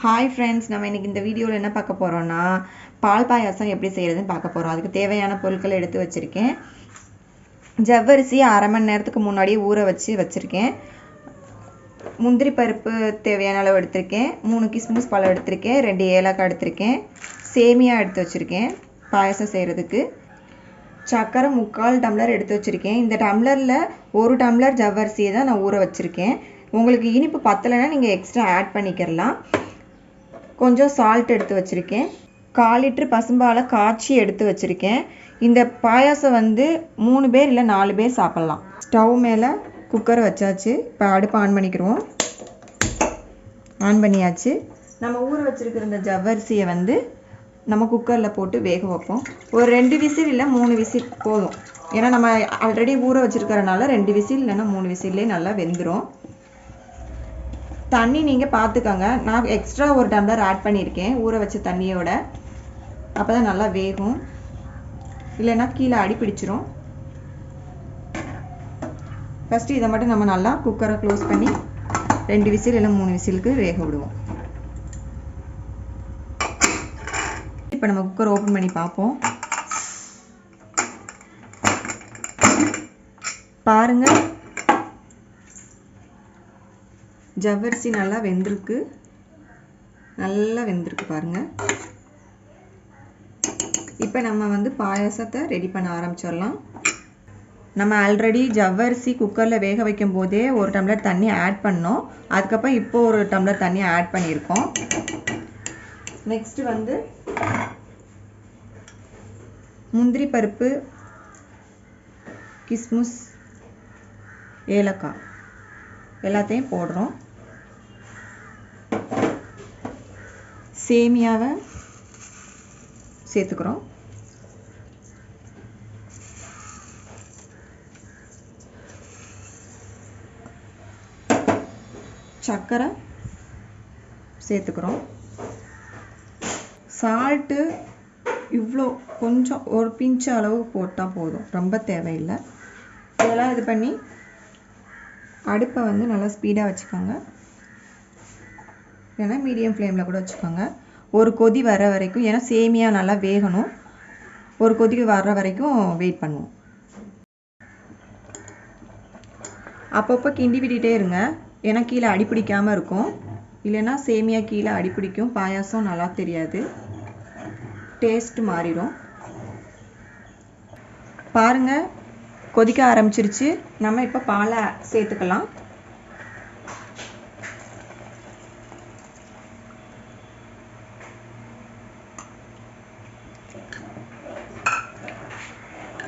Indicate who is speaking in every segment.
Speaker 1: Hi friends, நம்ம இன்றைக்கி இந்த வீடியோவில் என்ன பார்க்க போகிறோன்னா பால் பாயாசம் எப்படி செய்கிறதுன்னு பார்க்க போகிறோம். அதுக்கு தேவையான பொருட்களை எடுத்து வச்சுருக்கேன். ஜவ்வரிசி அரை மணி நேரத்துக்கு முன்னாடியே ஊற வச்சுருக்கேன். முந்திரி பருப்பு தேவையான அளவு எடுத்திருக்கேன். 3 கிஸ்மிஸ் பழம் எடுத்திருக்கேன். 2 ஏலக்காய் எடுத்திருக்கேன். சேமியா எடுத்து வச்சுருக்கேன் பாயாசம் செய்கிறதுக்கு. சக்கரை 3/4 டம்ளர் எடுத்து வச்சுருக்கேன். இந்த டம்ளரில் 1 டம்ளர் ஜவ்வரிசியை தான் நான் ஊற வச்சுருக்கேன். உங்களுக்கு இனிப்பு பத்தலைன்னா நீங்கள் எக்ஸ்ட்ரா ஆட் பண்ணிக்கிறலாம். கொஞ்சம் சால்ட் எடுத்து வச்சுருக்கேன். 1/4 லிட்டர் பசும்பாலை காய்ச்சி எடுத்து வச்சுருக்கேன். இந்த பாயாசம் 3 பேர் இல்லை 4 பேர் சாப்பிட்லாம். ஸ்டவ் மேலே குக்கரை வச்சாச்சு. இப்போ அடுப்பு ஆன் பண்ணிக்கிறோம். ஆன் பண்ணியாச்சு. நம்ம ஊற வச்சுருக்கிற இந்த ஜவ்வரிசியை நம்ம குக்கரில் போட்டு வேக வைப்போம். ஒரு 2 விசில் இல்லை 3 விசில் போதும். ஏன்னா நம்ம ஆல்ரெடி ஊற வச்சுருக்கிறனால 2 விசில் இல்லைன்னா 3 விசில்லே நல்லா வெந்துடும். தண்ணி நீங்கள் பார்த்துக்கோங்க. நான் எக்ஸ்ட்ரா 1 டம்ளர் ஆட் பண்ணியிருக்கேன் ஊற வச்ச தண்ணியோட. அப்போ தான் நல்லா வேகும், இல்லைன்னா கீழே அடி பிடிச்சிரும். ஃபஸ்ட்டு இதை மட்டும் நம்ம நல்லா குக்கரை க்ளோஸ் பண்ணி 2 விசில் இல்லை 3 விசிலுக்கு வேக விடுவோம். இப்போ நம்ம குக்கர் ஓப்பன் பண்ணி பார்ப்போம். பாருங்கள், ஜவ்வரிசி நல்லா வெந்திருக்கு. பாருங்கள். இப்போ நம்ம பாயாசத்தை ரெடி பண்ண ஆரம்பிச்சிடலாம். நம்ம ஆல்ரெடி ஜவ்வரிசி குக்கரில் வேக வைக்கும் போதே 1 டம்ளர் தண்ணி ஆட் பண்ணோம். அதுக்கப்புறம் இப்போ 1 டம்ளர் தண்ணி ஆட் பண்ணியிருக்கோம். நெக்ஸ்ட்டு முந்திரி பருப்பு, கிஸ்மிஸ், ஏலக்காய் எல்லாத்தையும் போடுறோம். சேமியாவை சேர்த்துக்கிறோம். சர்க்கரை சேர்த்துக்கிறோம். சால்ட்டு இவ்வளோ கொஞ்சம் ஒரு பிஞ்சு அளவு போட்டால் போதும், ரொம்ப தேவையில்லை. இதெல்லாம் இது பண்ணி அடுப்பை நல்லா ஸ்பீடாக வச்சுக்கோங்க, இல்லைன்னா மீடியம் ஃப்ளேமில் கூட வச்சுக்கோங்க. ஒரு கொதி வர வரைக்கும், ஏன்னா சேமியா நல்லா வேகணும், ஒரு கொதி வர்ற வரைக்கும் வெயிட் பண்ணுவோம். அப்பப்போ கிண்டி விட்டுட்டே இருங்க, ஏன்னா கீழே அடி பிடிக்காமல் இருக்கும். இல்லைன்னா சேமியா கீழே அடி பிடிக்கும், பாயாசம் நல்லா தெரியாது, டேஸ்ட் மாறிடும். பாருங்கள், கொதிக்க ஆரம்பிச்சிருச்சு. நம்ம இப்போ பாலை சேர்த்துக்கலாம்.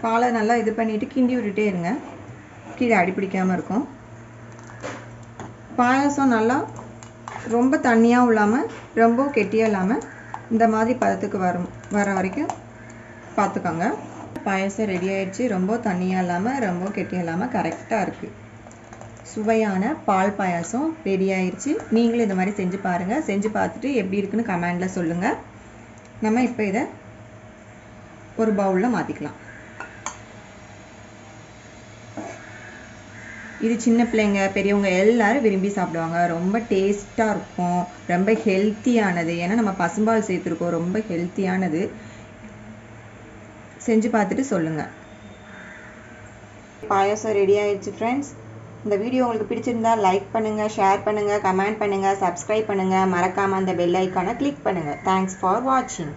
Speaker 1: பாலை நல்லா இது பண்ணிவிட்டு கிண்டி விட்டுட்டே இருங்க, கீழே அடி பிடிக்காமல் இருக்கும். பாயாசம் நல்லா ரொம்ப தண்ணியாகவும் இல்லாமல் ரொம்ப கெட்டியாக இல்லாமல் இந்த மாதிரி பதத்துக்கு வர வரைக்கும் பார்த்துக்கோங்க. பாயாசம் ரெடி ஆயிடுச்சு. ரொம்ப தண்ணியாக இல்லாமல் ரொம்ப கெட்டியாக இல்லாமல் கரெக்டாக இருக்குது. சுவையான பால் பாயாசம் ரெடி ஆயிடுச்சு. நீங்களும் இந்த மாதிரி செஞ்சு பாருங்கள். செஞ்சு பார்த்துட்டு எப்படி இருக்குன்னு கமெண்டில் சொல்லுங்கள். நம்ம இப்போ இதை ஒரு பவுலில் மாற்றிக்கலாம். இது சின்ன பிள்ளைங்க பெரியவங்க எல்லாரும் விரும்பி சாப்பிடுவாங்க. ரொம்ப டேஸ்ட்டாக இருக்கும், ரொம்ப ஹெல்த்தியானது. ஏன்னா நம்ம பசும்பால் சேர்த்துருக்கோம், ரொம்ப ஹெல்த்தியானது. செஞ்சு பார்த்துட்டு சொல்லுங்கள். பாயாசம் ரெடி ஆயிடுச்சு ஃப்ரெண்ட்ஸ். இந்த வீடியோ உங்களுக்கு பிடிச்சிருந்தா லைக் பண்ணுங்கள், ஷேர் பண்ணுங்கள், கமெண்ட் பண்ணுங்கள், சப்ஸ்கிரைப் பண்ணுங்கள். மறக்காமல் அந்த பெல் ஐக்கானை கிளிக் பண்ணுங்கள். தேங்க்ஸ் ஃபார் வாட்சிங்.